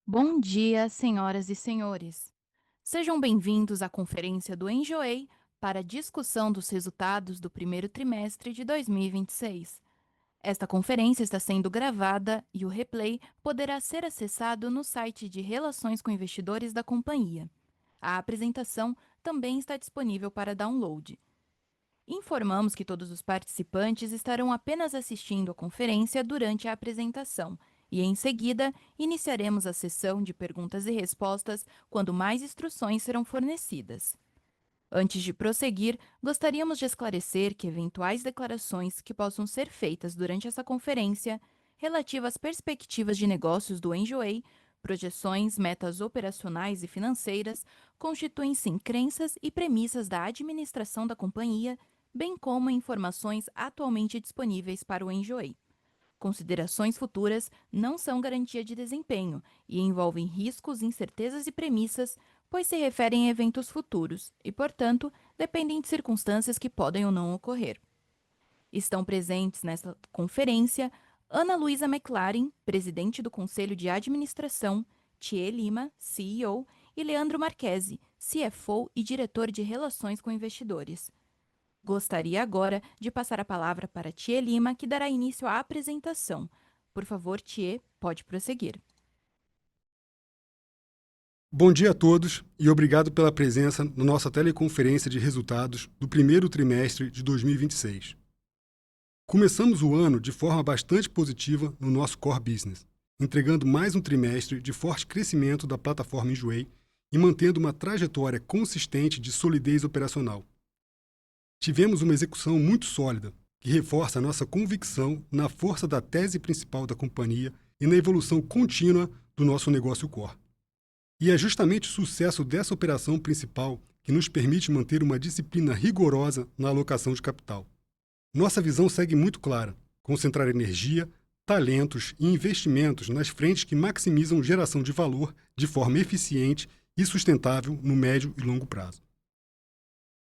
Bom dia, senhoras e senhores. Sejam bem-vindos à conferência do Enjoei para a discussão dos resultados do primeiro trimestre de 2026. Esta conferência está sendo gravada e o replay poderá ser acessado no site de Relações com Investidores da companhia. A apresentação também está disponível para download. Informamos que todos os participantes estarão apenas assistindo a conferência durante a apresentação e, em seguida, iniciaremos a sessão de perguntas e respostas quando mais instruções serão fornecidas. Antes de prosseguir, gostaríamos de esclarecer que eventuais declarações que possam ser feitas durante essa conferência, relativas às perspectivas de negócios do Enjoei, projeções, metas operacionais e financeiras, constituem-se em crenças e premissas da administração da companhia, bem como informações atualmente disponíveis para o Enjoei. Considerações futuras não são garantia de desempenho e envolvem riscos, incertezas e premissas, pois se referem a eventos futuros e, portanto, dependem de circunstâncias que podem ou não ocorrer. Estão presentes nesta conferência Ana Luísa McLaren, presidente do Conselho de Administração, Thier Lima, CEO, e Leandro Marchesi, CFO e diretor de Relações com Investidores. Gostaria agora de passar a palavra para Thier Lima, que dará início à apresentação. Por favor, Thier, pode prosseguir. Bom dia a todos e obrigado pela presença na nossa teleconferência de resultados do primeiro trimestre de 2026. Começamos o ano de forma bastante positiva no nosso core business, entregando mais um trimestre de forte crescimento da plataforma Enjoei e mantendo uma trajetória consistente de solidez operacional. Tivemos uma execução muito sólida, que reforça a nossa convicção na força da tese principal da companhia e na evolução contínua do nosso negócio core. E é justamente o sucesso dessa operação principal que nos permite manter uma disciplina rigorosa na alocação de capital. Nossa visão segue muito clara: concentrar energia, talentos e investimentos nas frentes que maximizam geração de valor de forma eficiente e sustentável no médio e longo prazo.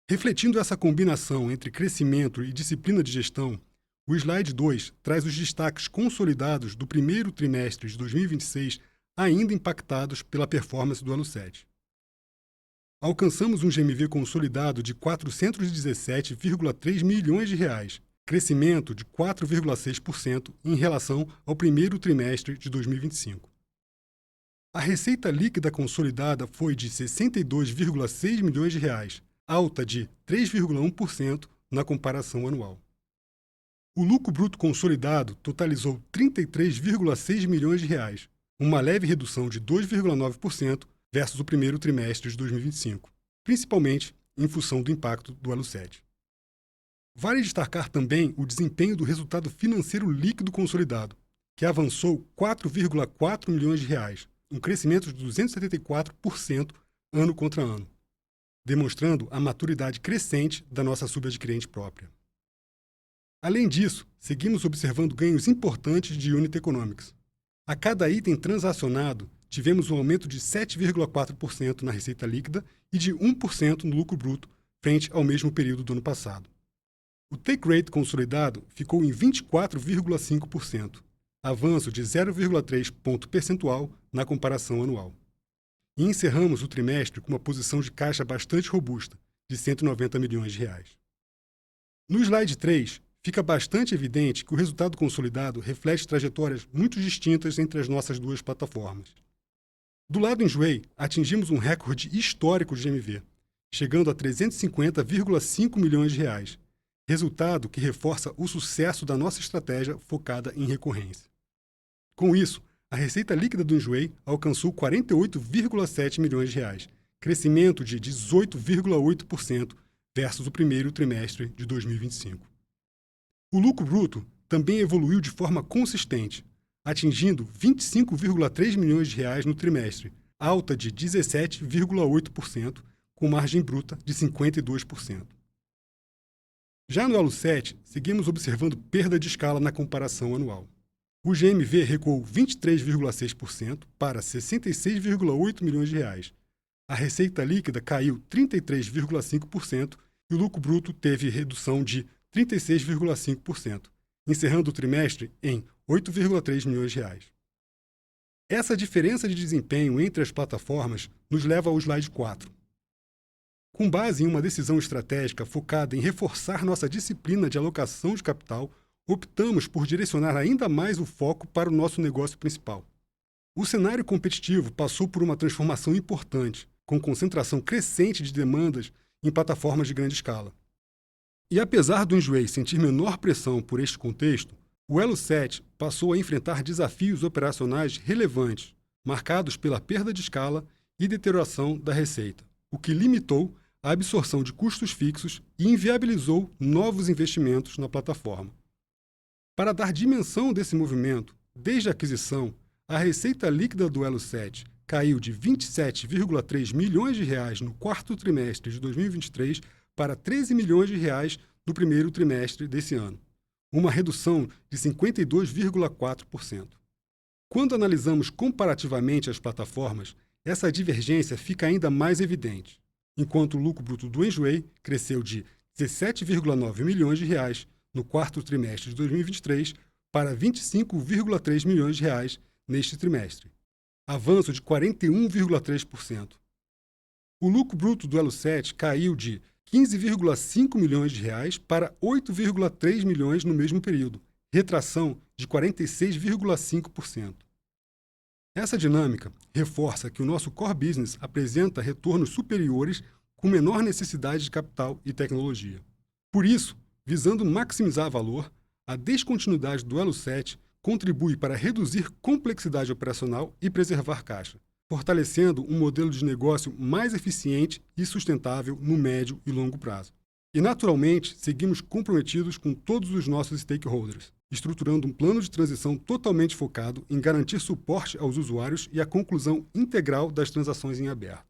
Refletindo essa combinação entre crescimento e disciplina de gestão, o slide 2 traz os destaques consolidados do primeiro trimestre de 2026, ainda impactados pela performance do ano 7. Alcançamos um GMV consolidado de R$ 417,3 milhões, crescimento de 4,6% em relação ao primeiro trimestre de 2025. A receita líquida consolidada foi de R$ 62,6 milhões, alta de 3,1% na comparação anual. O lucro bruto consolidado totalizou R$ 33,6 milhões, uma leve redução de 2,9% versus o primeiro trimestre de 2025, principalmente em função do impacto do Elo 7. Vale destacar também o desempenho do resultado financeiro líquido consolidado, que avançou R$ 4,4 milhões, um crescimento de 274% ano contra ano, demonstrando a maturidade crescente da nossa subadquirente própria. Além disso, seguimos observando ganhos importantes de Unit Economics. A cada item transacionado, tivemos um aumento de 7,4% na receita líquida e de 1% no lucro bruto, frente ao mesmo período do ano passado. O take rate consolidado ficou em 24,5%, avanço de 0,3 ponto percentual na comparação anual. E encerramos o trimestre com uma posição de caixa bastante robusta, de R$ 190 milhões. No slide 3, fica bastante evidente que o resultado consolidado reflete trajetórias muito distintas entre as nossas duas plataformas. Do lado Enjoei, atingimos um recorde histórico de GMV, chegando a R$ 350,5 milhões, resultado que reforça o sucesso da nossa estratégia focada em recorrência. Com isso, a receita líquida do Enjoei alcançou R$ 48,7 milhões, crescimento de 18,8% versus o primeiro trimestre de 2025. O lucro bruto também evoluiu de forma consistente, atingindo R$ 25,3 milhões no trimestre, alta de 17,8%, com margem bruta de 52%. Já no Elo 7, seguimos observando perda de escala na comparação anual. O GMV recuou 23,6% para R$ 66,8 milhões. A receita líquida caiu 33,5% e o lucro bruto teve redução de 36,5%, encerrando o trimestre em R$ 8,3 milhões. Essa diferença de desempenho entre as plataformas nos leva ao slide 4. Com base em uma decisão estratégica focada em reforçar nossa disciplina de alocação de capital, optamos por direcionar ainda mais o foco para o nosso negócio principal. O cenário competitivo passou por uma transformação importante, com concentração crescente de demandas em plataformas de grande escala. E apesar do Enjoei sentir menor pressão por este contexto, o Elo 7 passou a enfrentar desafios operacionais relevantes, marcados pela perda de escala e deterioração da receita, o que limitou a absorção de custos fixos e inviabilizou novos investimentos na plataforma. Para dar dimensão desse movimento, desde a aquisição, a receita líquida do Elo 7 caiu de R$ 27,3 milhões no quarto trimestre de 2023 para R$ 13 milhões no primeiro trimestre desse ano, uma redução de 52,4%. Quando analisamos comparativamente as plataformas, essa divergência fica ainda mais evidente, enquanto o lucro bruto do Enjoei cresceu de R$ 17,9 milhões no quarto trimestre de 2023 para R$ 25,3 milhões neste trimestre, avanço de 41,3%. O lucro bruto do Elo 7 caiu de R$ 15,5 milhões para R$ 8,3 milhões no mesmo período, retração de 46,5%. Essa dinâmica reforça que o nosso core business apresenta retornos superiores com menor necessidade de capital e tecnologia. Por isso, visando maximizar valor, a descontinuidade do Elo 7 contribui para reduzir complexidade operacional e preservar caixa, fortalecendo um modelo de negócio mais eficiente e sustentável no médio e longo prazo. E, naturalmente, seguimos comprometidos com todos os nossos stakeholders, estruturando um plano de transição totalmente focado em garantir suporte aos usuários e a conclusão integral das transações em aberto.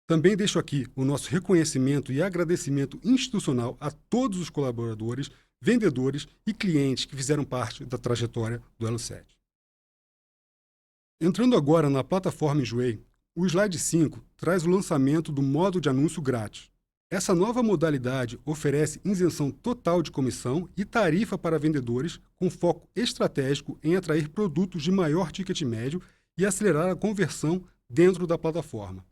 Também deixo aqui o nosso reconhecimento e agradecimento institucional a todos os colaboradores, vendedores e clientes que fizeram parte da trajetória do Elo 7. Entrando agora na plataforma Enjoei, o slide 5 traz o lançamento do modo de anúncio grátis. Essa nova modalidade oferece isenção total de comissão e tarifa para vendedores, com foco estratégico em atrair produtos de maior ticket médio e acelerar a conversão dentro da plataforma.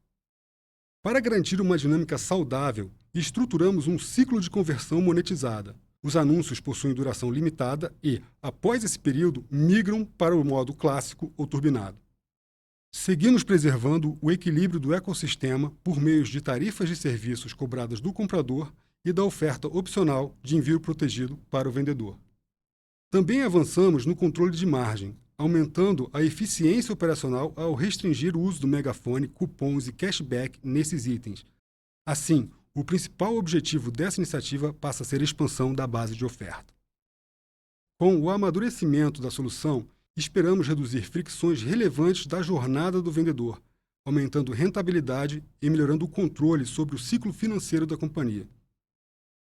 Para garantir uma dinâmica saudável, estruturamos um ciclo de conversão monetizada. Os anúncios possuem duração limitada e, após esse período, migram para o modo clássico ou turbinado. Seguimos preservando o equilíbrio do ecossistema por meio de tarifas de serviços cobradas do comprador e da oferta opcional de envio protegido para o vendedor. Também avançamos no controle de margem, aumentando a eficiência operacional ao restringir o uso do megafone, cupons e cashback nesses itens. Assim, o principal objetivo dessa iniciativa passa a ser a expansão da base de oferta. Com o amadurecimento da solução, esperamos reduzir fricções relevantes da jornada do vendedor, aumentando rentabilidade e melhorando o controle sobre o ciclo financeiro da companhia.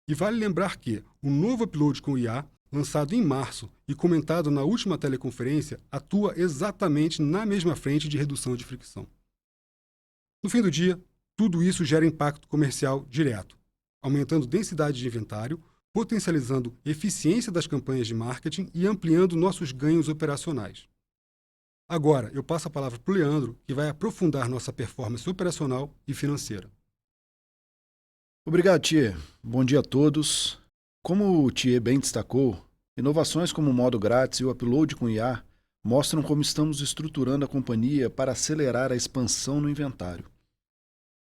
E vale lembrar que o novo upload com IA, lançado em março e comentado na última teleconferência, atua exatamente na mesma frente de redução de fricção. No fim do dia, tudo isso gera impacto comercial direto, aumentando densidade de inventário, potencializando eficiência das campanhas de marketing e ampliando nossos ganhos operacionais. Agora, eu passo a palavra para o Leandro, que vai aprofundar nossa performance operacional e financeira. Obrigado, Thier. Bom dia a todos. Como o Thier bem destacou, inovações como o modo grátis e o upload com IA mostram como estamos estruturando a companhia para acelerar a expansão no inventário.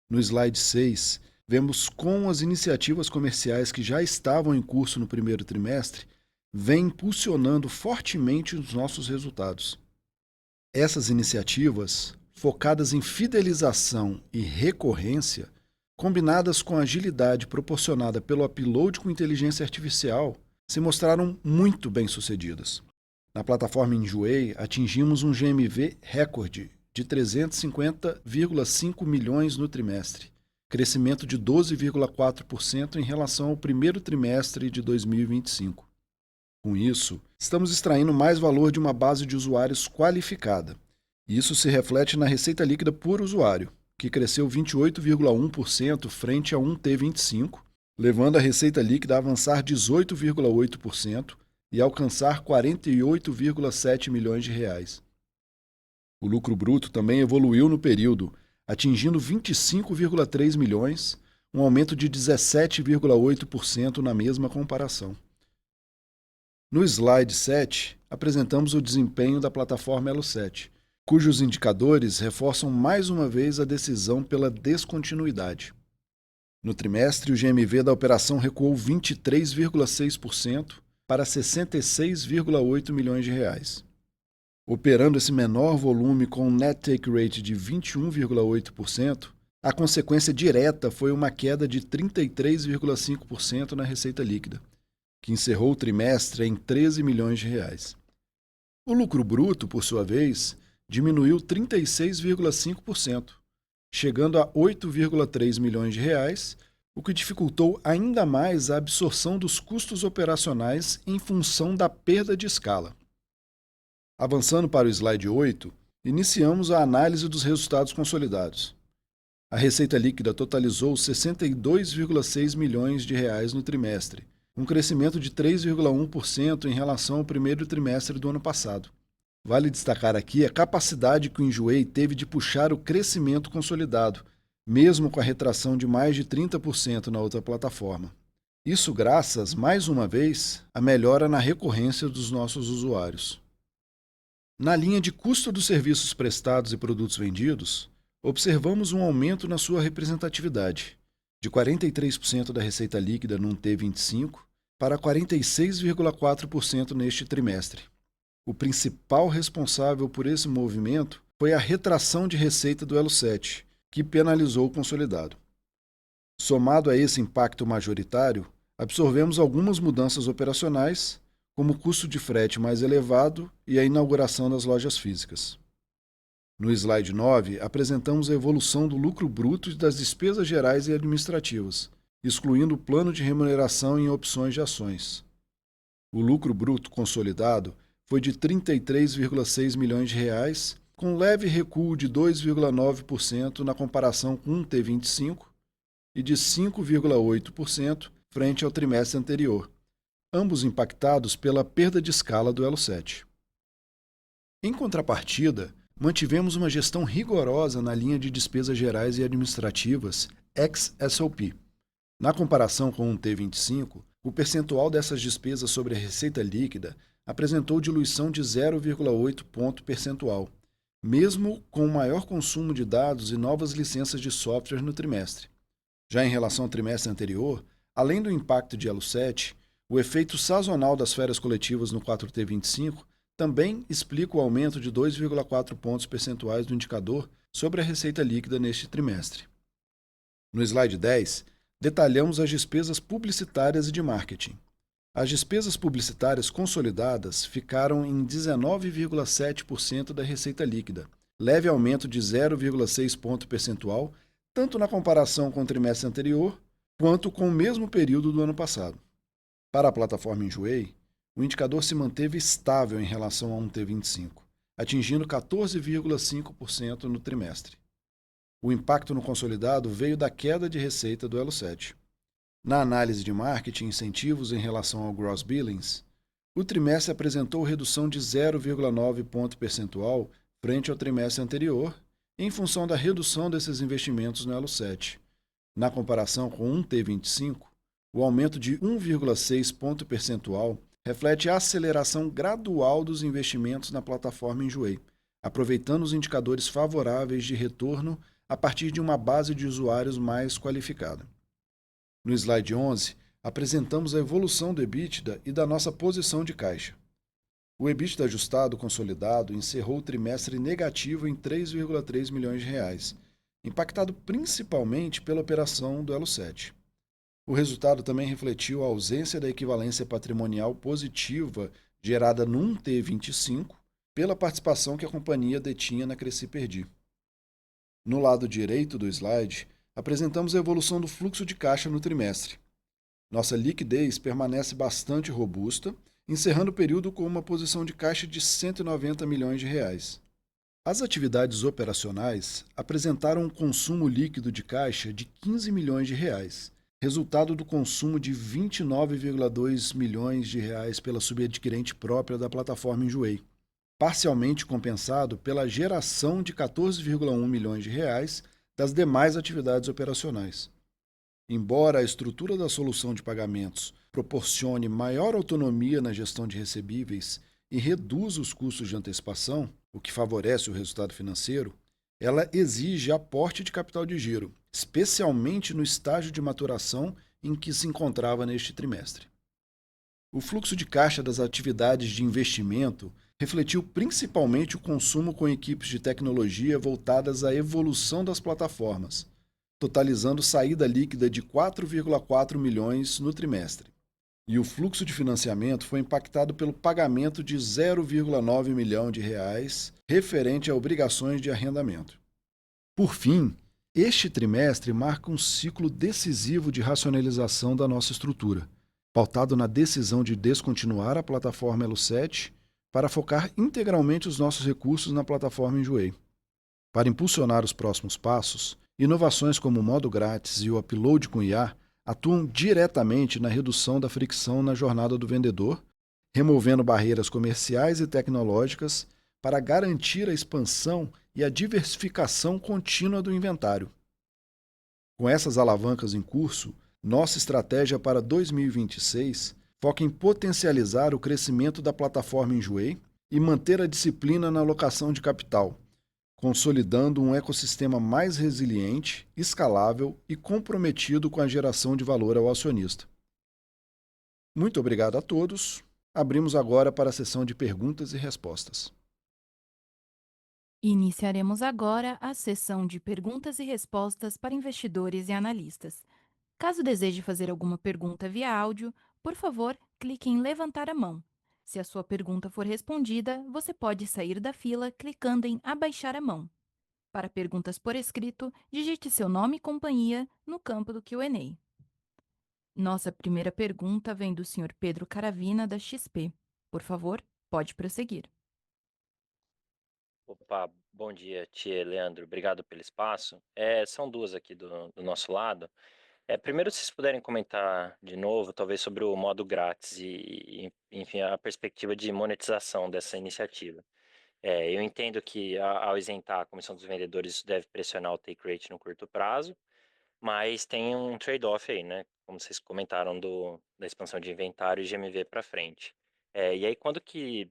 No slide 6, vemos como as iniciativas comerciais que já estavam em curso no primeiro trimestre vêm impulsionando fortemente os nossos resultados. Essas iniciativas, focadas em fidelização e recorrência, combinadas com a agilidade proporcionada pelo upload com inteligência artificial, se mostraram muito bem-sucedidas. Na plataforma Enjoei, atingimos um GMV recorde de 350,5 milhões no trimestre, crescimento de 12,4% em relação ao primeiro trimestre de 2025. Com isso, estamos extraindo mais valor de uma base de usuários qualificada. Isso se reflete na receita líquida por usuário, que cresceu 28,1% frente a um T25, levando a receita líquida a avançar 18,8% e alcançar R$ 48,7 milhões. O lucro bruto também evoluiu no período, atingindo 25,3 milhões, um aumento de 17,8% na mesma comparação. No slide 7, apresentamos o desempenho da plataforma Elo7, cujos indicadores reforçam mais uma vez a decisão pela descontinuidade. No trimestre, o GMV da operação recuou 23,6% para 66,8 milhões de reais. Operando esse menor volume com um net take rate de 21,8%, a consequência direta foi uma queda de 33,5% na receita líquida, que encerrou o trimestre em 13 milhões de reais. O lucro bruto, por sua vez, diminuiu 36,5%, chegando a 8,3 milhões de reais, o que dificultou ainda mais a absorção dos custos operacionais em função da perda de escala. Avançando para o slide 8, iniciamos a análise dos resultados consolidados. A receita líquida totalizou 62,6 milhões de reais no trimestre, um crescimento de 3,1% em relação ao primeiro trimestre do ano passado. Vale destacar aqui a capacidade que o Enjoei teve de puxar o crescimento consolidado, mesmo com a retração de mais de 30% na outra plataforma. Isso graças, mais uma vez, à melhora na recorrência dos nossos usuários. Na linha de custo dos serviços prestados e produtos vendidos, observamos um aumento na sua representatividade, de 43% da receita líquida no T25 para 46,4% neste trimestre. O principal responsável por esse movimento foi a retração de receita do Elo7, que penalizou o consolidado. Somado a esse impacto majoritário, absorvemos algumas mudanças operacionais, como o custo de frete mais elevado e a inauguração das lojas físicas. No slide 9, apresentamos a evolução do lucro bruto e das despesas gerais e administrativas, excluindo o plano de remuneração em opções de ações. O lucro bruto consolidado foi de 33,6 milhões de reais, com leve recuo de 2,9% na comparação com o T25 e de 5,8% frente ao trimestre anterior, ambos impactados pela perda de escala do Elo7. Em contrapartida, mantivemos uma gestão rigorosa na linha de despesas gerais e administrativas ex-SOP. Na comparação com o T25, o percentual dessas despesas sobre a receita líquida apresentou diluição de 0,8 ponto percentual, mesmo com o maior consumo de dados e novas licenças de software no trimestre. Já em relação ao trimestre anterior, além do impacto de Elo7, o efeito sazonal das férias coletivas no 4T25 também explica o aumento de 2,4 pontos percentuais do indicador sobre a receita líquida neste trimestre. No slide 10, detalhamos as despesas publicitárias e de marketing. As despesas publicitárias consolidadas ficaram em 19,7% da receita líquida, leve aumento de 0,6 ponto percentual, tanto na comparação com o trimestre anterior, quanto com o mesmo período do ano passado. Para a plataforma Enjoei, o indicador se manteve estável em relação a um T25, atingindo 14,5% no trimestre. O impacto no consolidado veio da queda de receita do Elo7. Na análise de marketing e incentivos em relação ao Gross Billings, o trimestre apresentou redução de 0,9 ponto percentual frente ao trimestre anterior, em função da redução desses investimentos no Elo7. Na comparação com um T25, o aumento de 1,6 ponto percentual reflete a aceleração gradual dos investimentos na plataforma Enjoei, aproveitando os indicadores favoráveis de retorno a partir de uma base de usuários mais qualificada. No slide 11, apresentamos a evolução do EBITDA e da nossa posição de caixa. O EBITDA ajustado consolidado encerrou o trimestre negativo em 3,3 milhões de reais, impactado principalmente pela operação do Elo7. O resultado também refletiu a ausência da equivalência patrimonial positiva gerada num T25 pela participação que a companhia detinha na Cresci Perdi. No lado direito do slide, apresentamos a evolução do fluxo de caixa no trimestre. Nossa liquidez permanece bastante robusta, encerrando o período com uma posição de caixa de 190 milhões de reais. As atividades operacionais apresentaram um consumo líquido de caixa de 15 milhões de reais, resultado do consumo de 29,2 milhões de reais pela subadquirente própria da plataforma Enjoei. parcialmente compensado pela geração de 14,1 milhões de reais das demais atividades operacionais. Embora a estrutura da solução de pagamentos proporcione maior autonomia na gestão de recebíveis e reduza os custos de antecipação, o que favorece o resultado financeiro, ela exige aporte de capital de giro, especialmente no estágio de maturação em que se encontrava neste trimestre. O fluxo de caixa das atividades de investimento refletiu principalmente o consumo com equipes de tecnologia voltadas à evolução das plataformas, totalizando saída líquida de 4,4 milhões no trimestre. E o fluxo de financiamento foi impactado pelo pagamento de 0,9 milhão de reais referente a obrigações de arrendamento. Por fim, este trimestre marca um ciclo decisivo de racionalização da nossa estrutura, pautado na decisão de descontinuar a plataforma Elo7 para focar integralmente os nossos recursos na plataforma Enjoei. Para impulsionar os próximos passos, inovações como o modo grátis e o upload com IA atuam diretamente na redução da fricção na jornada do vendedor, removendo barreiras comerciais e tecnológicas para garantir a expansão e a diversificação contínua do inventário. Com essas alavancas em curso, nossa estratégia para 2026 foca em potencializar o crescimento da plataforma Enjoei e manter a disciplina na alocação de capital, consolidando um ecossistema mais resiliente, escalável e comprometido com a geração de valor ao acionista. Muito obrigado a todos. Abrimos agora para a sessão de perguntas e respostas. Iniciaremos agora a sessão de perguntas e respostas para investidores e analistas. Caso deseje fazer alguma pergunta via áudio, por favor, clique em levantar a mão. Se a sua pergunta for respondida, você pode sair da fila clicando em abaixar a mão. Para perguntas por escrito, digite seu nome e companhia no campo do Q&A. Nossa primeira pergunta vem do Sr. Pedro Caravina, da XP. Por favor, pode prosseguir. Opa, bom dia, tia Leandro. Obrigado pelo espaço. São duas aqui do nosso lado. Primeiro, se vocês puderem comentar de novo, talvez sobre o modo grátis enfim, a perspectiva de monetização dessa iniciativa. Eu entendo que ao isentar a comissão dos vendedores, isso deve pressionar o take rate no curto prazo, mas tem um trade-off aí, né? Como vocês comentaram da expansão de inventário e GMV para frente. E aí, quando que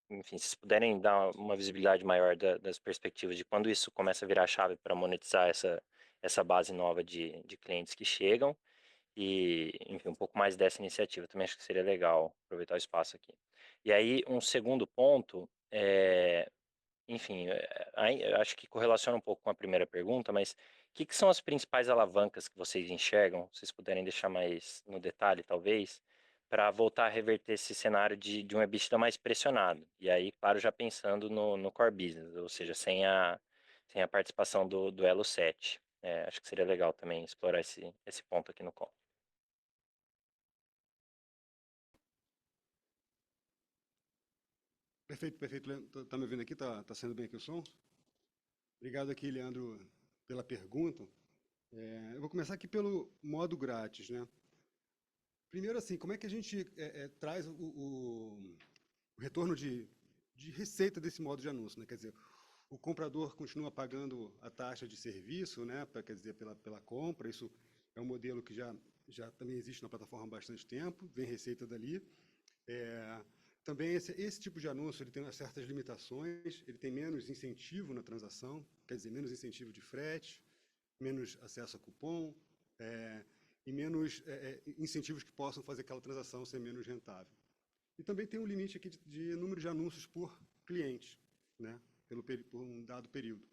enfim, se vocês puderem dar uma visibilidade maior das perspectivas de quando isso começa a virar a chave para monetizar essa base nova de clientes que chegam e, enfim, um pouco mais dessa iniciativa. Também acho que seria legal aproveitar o espaço aqui. E aí, um segundo ponto, enfim, eu acho que correlaciona um pouco com a primeira pergunta, mas o que são as principais alavancas que vocês enxergam? Se vocês puderem deixar mais no detalhe, talvez, para voltar a reverter esse cenário de um EBITDA mais pressionado. E aí, claro, já pensando no core business, ou seja, sem a participação do Elo 7. Acho que seria legal também explorar esse ponto aqui no call. Perfeito, perfeito. Leandro. Tá me ouvindo aqui? Tá sendo bem aqui o som? Obrigado aqui, Leandro, pela pergunta. Eu vou começar aqui pelo modo grátis, né? Primeiro, assim, como é que a gente traz o retorno de receita desse modo de anúncio, né? Quer dizer, o comprador continua pagando a taxa de serviço, né? Quer dizer, pela compra. Isso é um modelo que já também existe na plataforma há bastante tempo, vem receita dali. Também esse tipo de anúncio ele tem certas limitações, ele tem menos incentivo na transação, quer dizer, menos incentivo de frete, menos acesso a cupom, e menos incentivos que possam fazer aquela transação ser menos rentável. E também tem um limite aqui de número de anúncios por cliente, né, por um dado período.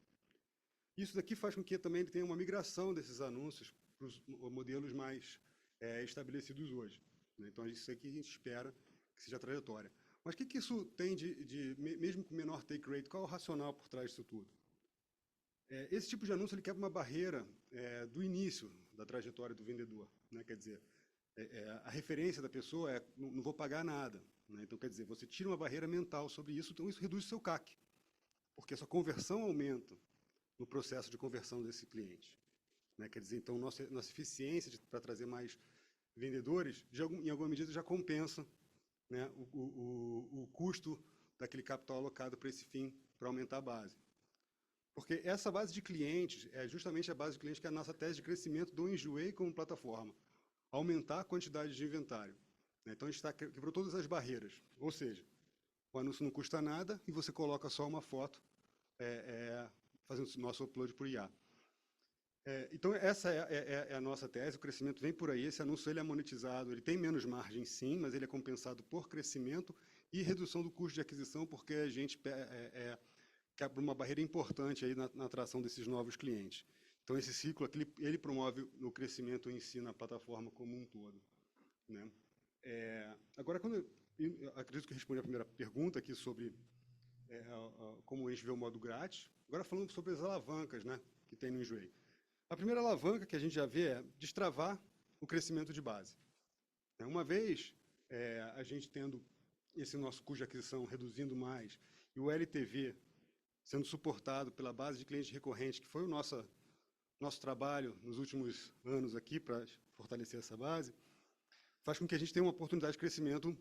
Isso daqui faz com que também tenha uma migração desses anúncios para os modelos mais estabelecidos hoje, né? Então, isso aqui a gente espera que seja a trajetória. Mas o que isso tem mesmo com menor take rate, qual é o racional por trás disso tudo? Esse tipo de anúncio ele quebra uma barreira do início da trajetória do vendedor, né? Quer dizer, a referência da pessoa não vou pagar nada, né? Então, quer dizer, você tira uma barreira mental sobre isso, então isso reduz o seu CAC, porque a sua conversão aumenta no processo de conversão desse cliente, né? Quer dizer, então, nossa eficiência para trazer mais vendedores, em alguma medida, já compensa, né, o custo daquele capital alocado para esse fim, para aumentar a base. Porque essa base de clientes é justamente a base de clientes que é a nossa tese de crescimento do Enjoei como plataforma, aumentar a quantidade de inventário. Então, a gente quebrou todas as barreiras, ou seja, o anúncio não custa nada e você coloca só uma foto fazendo o nosso upload por IA. Então, essa é a nossa tese, o crescimento vem por aí, esse anúncio ele é monetizado, ele tem menos margem sim, mas ele é compensado por crescimento e redução do custo de aquisição, porque a gente quebra uma barreira importante aí na atração desses novos clientes. Então, esse ciclo aqui, ele promove o crescimento em si na plataforma como um todo, né? Agora, eu acredito que eu respondi a primeira pergunta aqui sobre como a gente vê o modo grátis. Agora, falando sobre as alavancas, né, que tem no Enjoei. A primeira alavanca que a gente já vê é destravar o crescimento de base. Uma vez a gente tendo esse nosso custo de aquisição reduzindo mais e o LTV sendo suportado pela base de clientes recorrentes, que foi o nosso trabalho nos últimos anos aqui para fortalecer essa base, faz com que a gente tenha uma oportunidade de crescimento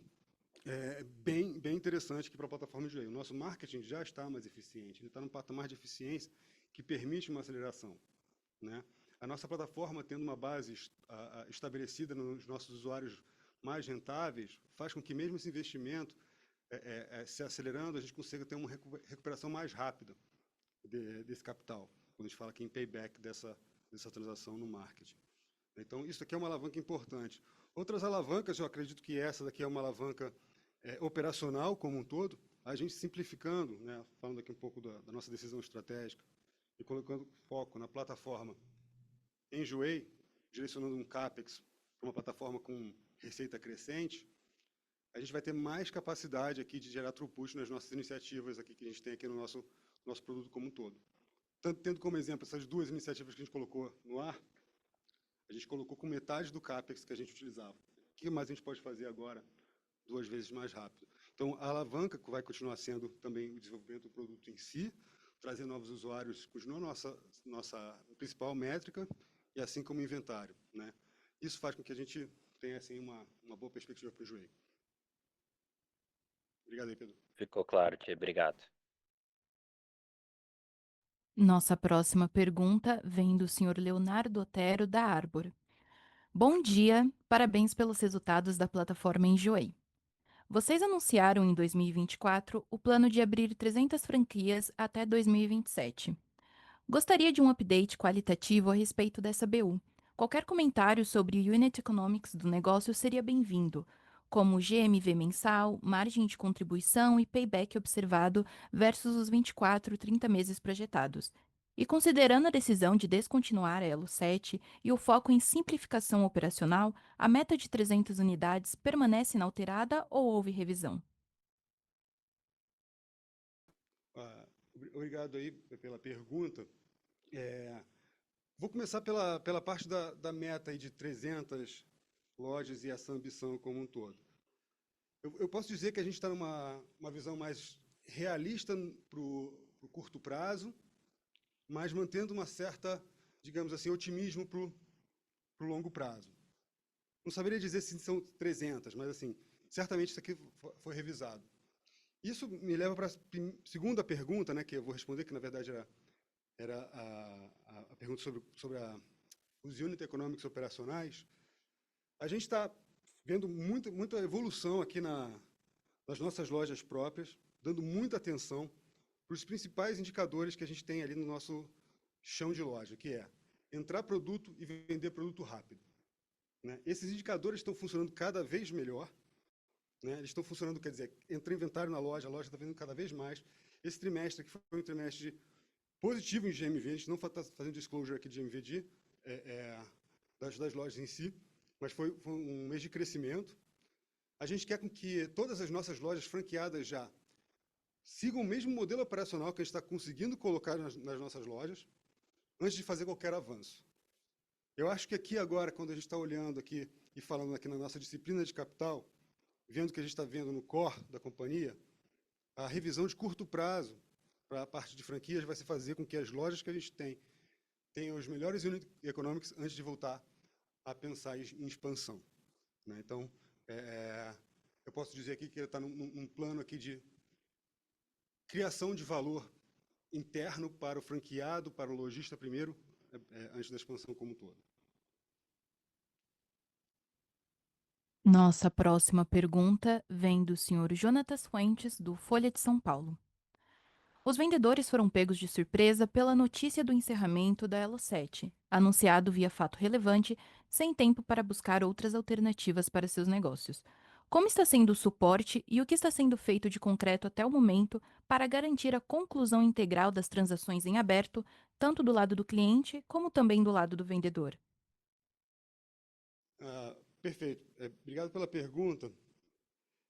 bem interessante aqui para a plataforma de Enjoei. O nosso marketing já está mais eficiente, ele está num patamar de eficiência que permite uma aceleração, né? A nossa plataforma, tendo uma base estabelecida nos nossos usuários mais rentáveis, faz com que mesmo esse investimento se acelerando, a gente consiga ter uma recuperação mais rápida desse capital, quando a gente fala aqui em payback dessa transação no marketing. Então, isso aqui é uma alavanca importante. Outras alavancas, eu acredito que essa daqui é uma alavanca operacional como um todo, a gente simplificando, né, falando aqui um pouco da nossa decisão estratégica, e colocando foco na plataforma Enjoei, direcionando um CAPEX para uma plataforma com receita crescente, a gente vai ter mais capacidade aqui de gerar throughput nas nossas iniciativas aqui que a gente tem aqui no nosso produto como um todo. Tanto tendo como exemplo essas duas iniciativas que a gente colocou no ar, a gente colocou com metade do CAPEX que a gente utilizava. O que mais a gente pode fazer agora 2 vezes mais rápido? Então, a alavanca vai continuar sendo também o desenvolvimento do produto em si, trazer novos usuários, continua a nossa principal métrica, e assim como o inventário, né? Isso faz com que a gente tenha assim, uma boa perspectiva para o Enjoei. Obrigado aí, Pedro. Ficou claro, Tia. Obrigado. Nossa próxima pergunta vem do Sr. Leonardo Otero, da Arbor. Bom dia, parabéns pelos resultados da plataforma Enjoei. Vocês anunciaram em 2024 o plano de abrir 300 franquias até 2027. Gostaria de um update qualitativo a respeito dessa BU. Qualquer comentário sobre o Unit Economics do negócio seria bem-vindo, como GMV mensal, margem de contribuição e payback observado versus os 24, 30 meses projetados. E considerando a decisão de descontinuar a Elo 7 e o foco em simplificação operacional, a meta de 300 unidades permanece inalterada ou houve revisão? Obrigado aí pela pergunta. Vou começar pela parte da meta aí de 300 lojas e essa ambição como um todo. Eu posso dizer que a gente está numa visão mais realista para o curto prazo, mas mantendo uma certa, digamos assim, otimismo para o longo prazo. Não saberia dizer se são 300, mas assim, certamente isso aqui foi revisado. Isso me leva para a segunda pergunta, né, que eu vou responder, que na verdade era a pergunta sobre os unit economics operacionais. A gente está vendo muita evolução aqui nas nossas lojas próprias, dando muita atenção para os principais indicadores que a gente tem ali no nosso chão de loja, que é entrar produto e vender produto rápido, né? Esses indicadores estão funcionando cada vez melhor, né? Eles estão funcionando, quer dizer, entra inventário na loja, a loja está vendendo cada vez mais. Esse trimestre, que foi um trimestre positivo em GMV, a gente não está fazendo disclosure aqui de GMV das lojas em si, mas foi um mês de crescimento. A gente quer com que todas as nossas lojas franqueadas já sigam o mesmo modelo operacional que a gente está conseguindo colocar nas nossas lojas, antes de fazer qualquer avanço. Eu acho que aqui agora, quando a gente está olhando aqui e falando aqui na nossa disciplina de capital, vendo o que a gente está vendo no core da companhia, a revisão de curto prazo para a parte de franquias vai se fazer com que as lojas que a gente tenham os melhores unit economics antes de voltar a pensar em expansão, né? Então, eu posso dizer aqui que ele está num plano aqui de criação de valor interno para o franqueado, para o lojista primeiro, antes da expansão como um todo. Nossa próxima pergunta vem do senhor Jonatas Fuentes, do Folha de São Paulo. Os vendedores foram pegos de surpresa pela notícia do encerramento da Elo 7, anunciado via fato relevante, sem tempo para buscar outras alternativas para seus negócios. Como está sendo o suporte e o que está sendo feito de concreto até o momento para garantir a conclusão integral das transações em aberto, tanto do lado do cliente como também do lado do vendedor? Perfeito. Obrigado pela pergunta.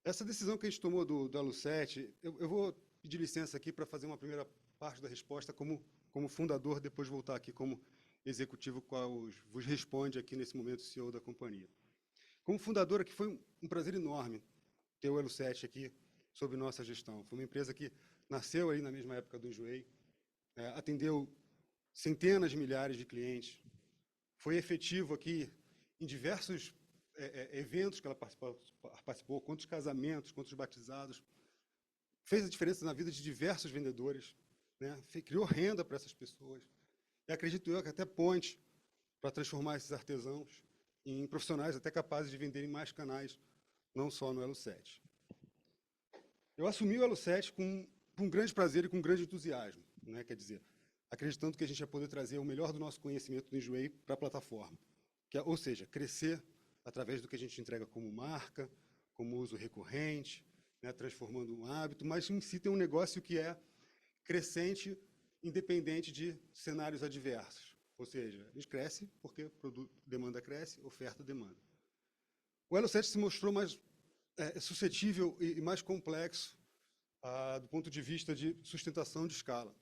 Essa decisão que a gente tomou do Elo 7, eu vou pedir licença aqui para fazer uma primeira parte da resposta como fundador, depois voltar aqui como executivo, qual vos responde aqui nesse momento, CEO da companhia. Como fundador, aqui foi um prazer enorme ter o Elo 7 aqui sob nossa gestão. Foi uma empresa que nasceu aí na mesma época do Enjoei, atendeu centenas de milhares de clientes, foi efetivo aqui em diversos eventos que ela participou, quantos casamentos, quantos batizados, fez a diferença na vida de diversos vendedores, né? Criou renda para essas pessoas. E acredito eu que até ponte para transformar esses artesãos em profissionais até capazes de venderem mais canais, não só no Elo 7. Eu assumi o Elo 7 com um grande prazer e com um grande entusiasmo, né? Quer dizer, acreditando que a gente ia poder trazer o melhor do nosso conhecimento do Enjoei para a plataforma, ou seja, crescer através do que a gente entrega como marca, como uso recorrente, né, transformando um hábito, mas em si tem um negócio que é crescente, independente de cenários adversos. Ou seja, a gente cresce porque demanda cresce, oferta demanda. O Elo 7 se mostrou mais suscetível e mais complexo do ponto de vista de sustentação de escala.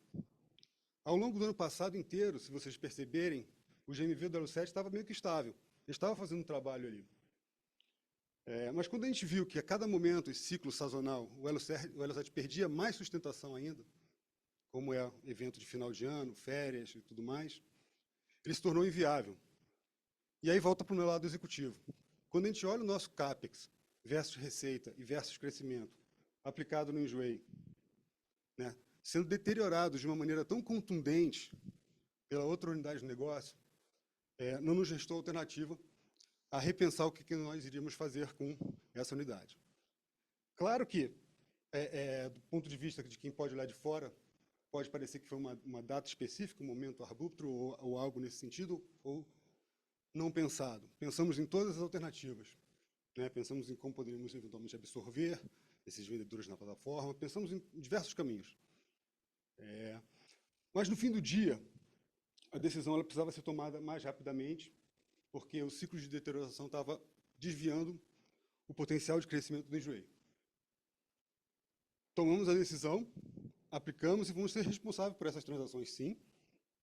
Ao longo do ano passado inteiro, se vocês perceberem, o GMV do Elo 7 estava meio que estável. Ele estava fazendo um trabalho ali. Mas quando a gente viu que a cada momento, esse ciclo sazonal, o Elo 7 perdia mais sustentação ainda, como é evento de final de ano, férias e tudo mais, ele se tornou inviável. E aí volta para o meu lado executivo. Quando a gente olha o nosso CAPEX versus receita e versus crescimento aplicado no Enjoei, né, sendo deteriorados de uma maneira tão contundente pela outra unidade de negócio, não nos restou alternativa a repensar o que nós iríamos fazer com essa unidade. Claro que, do ponto de vista de quem pode olhar de fora, pode parecer que foi uma data específica, um momento arbítrio ou algo nesse sentido, ou não pensado. Pensamos em todas as alternativas, né? Pensamos em como poderíamos eventualmente absorver esses vendedores na plataforma, pensamos em diversos caminhos. Mas, no fim do dia, a decisão ela precisava ser tomada mais rapidamente, porque o ciclo de deterioração estava desviando o potencial de crescimento do Enjoei. Tomamos a decisão, aplicamos e vamos ser responsáveis por essas transações, sim,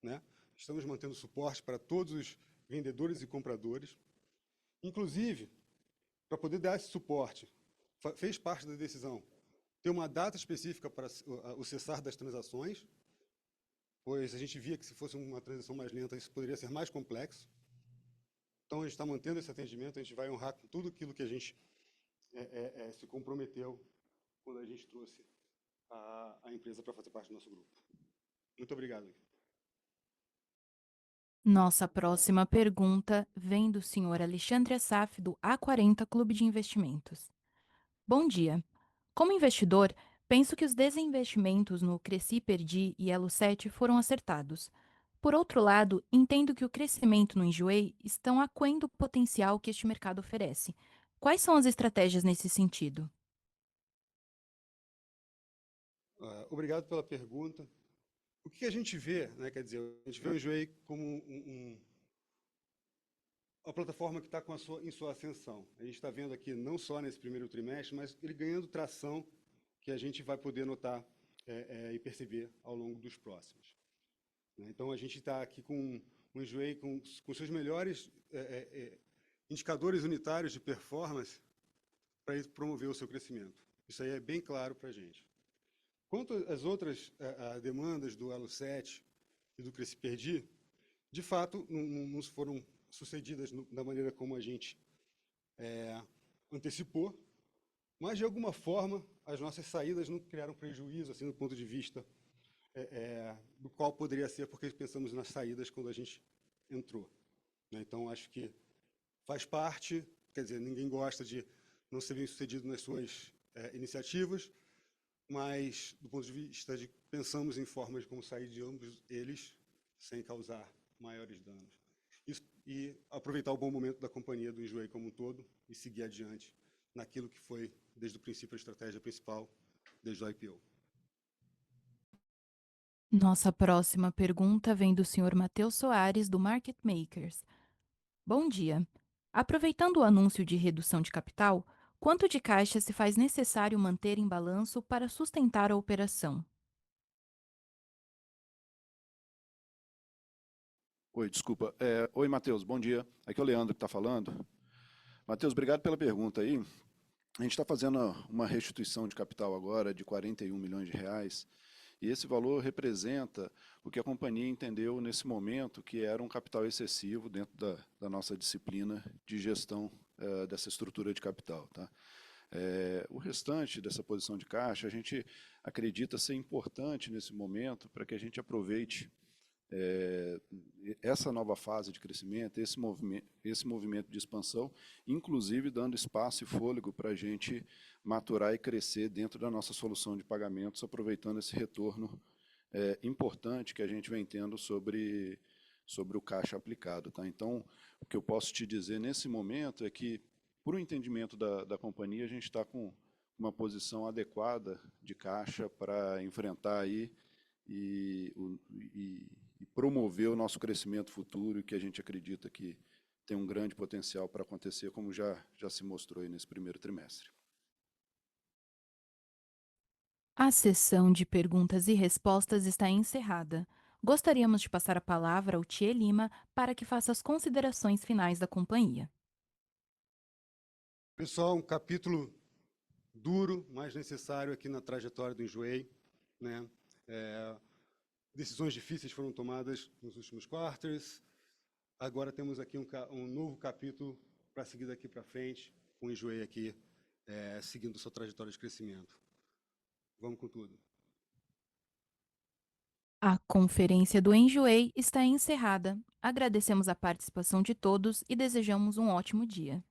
né? Estamos mantendo suporte para todos os vendedores e compradores. Inclusive, para poder dar esse suporte, fez parte da decisão ter uma data específica para o cessar das transações, pois a gente via que se fosse uma transação mais lenta, isso poderia ser mais complexo. Então, a gente está mantendo esse atendimento, a gente vai honrar com tudo aquilo que a gente se comprometeu quando a gente trouxe a empresa para fazer parte do nosso grupo. Muito obrigado. Nossa próxima pergunta vem do senhor Alexandre Assaf, do A40 Clube de Investimentos. Bom dia. Como investidor, penso que os desinvestimentos no Cresci Perdi e Elo 7 foram acertados. Por outro lado, entendo que o crescimento no Enjoei estão aquém do potencial que este mercado oferece. Quais são as estratégias nesse sentido? Obrigado pela pergunta. O que a gente vê, né, quer dizer, a gente vê o Enjoei como uma plataforma que está em sua ascensão. A gente está vendo aqui, não só nesse primeiro trimestre, mas ele ganhando tração que a gente vai poder notar e perceber ao longo dos próximos. Então, a gente está aqui com o Enjoei com seus melhores indicadores unitários de performance para promover o seu crescimento. Isso aí é bem claro para a gente. Quanto às outras demandas do Elo 7 e do Cresci Perdi, de fato, não foram sucedidas da maneira como a gente antecipou, Mas, de alguma forma, as nossas saídas não criaram prejuízo, assim, do ponto de vista do qual poderia ser, porque pensamos nas saídas quando a gente entrou, né? Então, acho que faz parte, quer dizer, ninguém gosta de não ser bem-sucedido nas suas iniciativas, mas, do ponto de vista de pensamos em formas de como sair de ambos eles sem causar maiores danos. Isso, e aproveitar o bom momento da companhia do Enjoei como um todo e seguir adiante naquilo que foi, desde o princípio, a estratégia principal, desde o IPO. Nossa próxima pergunta vem do Sr. Matheus Soares, do Market Makers. Bom dia. Aproveitando o anúncio de redução de capital, quanto de caixa se faz necessário manter em balanço para sustentar a operação? Oi, desculpa. Oi, Matheus, bom dia. Aqui é o Leandro que está falando. Matheus, obrigado pela pergunta aí. A gente está fazendo uma restituição de capital agora de 41 milhões de reais, e esse valor representa o que a companhia entendeu nesse momento que era um capital excessivo dentro da nossa disciplina de gestão dessa estrutura de capital. Tá? O restante dessa posição de caixa, a gente acredita ser importante nesse momento para que a gente aproveite essa nova fase de crescimento, esse movimento de expansão, inclusive dando espaço e fôlego para a gente maturar e crescer dentro da nossa solução de pagamentos, aproveitando esse retorno importante que a gente vem tendo sobre o caixa aplicado. Tá? Então, o que eu posso te dizer nesse momento é que, por um entendimento da companhia, a gente está com uma posição adequada de caixa para enfrentar aí e, e promover o nosso crescimento futuro, que a gente acredita que tem um grande potencial para acontecer, como já se mostrou aí nesse primeiro trimestre. A sessão de perguntas e respostas está encerrada. Gostaríamos de passar a palavra ao Thier Lima para que faça as considerações finais da companhia. Pessoal, um capítulo duro, mas necessário aqui na trajetória do Enjoei, né? Decisões difíceis foram tomadas nos últimos quarters. Agora temos aqui um novo capítulo para seguir daqui para frente, com o Enjoei aqui seguindo sua trajetória de crescimento. Vamos com tudo. A conferência do Enjoei está encerrada. Agradecemos a participação de todos e desejamos um ótimo dia.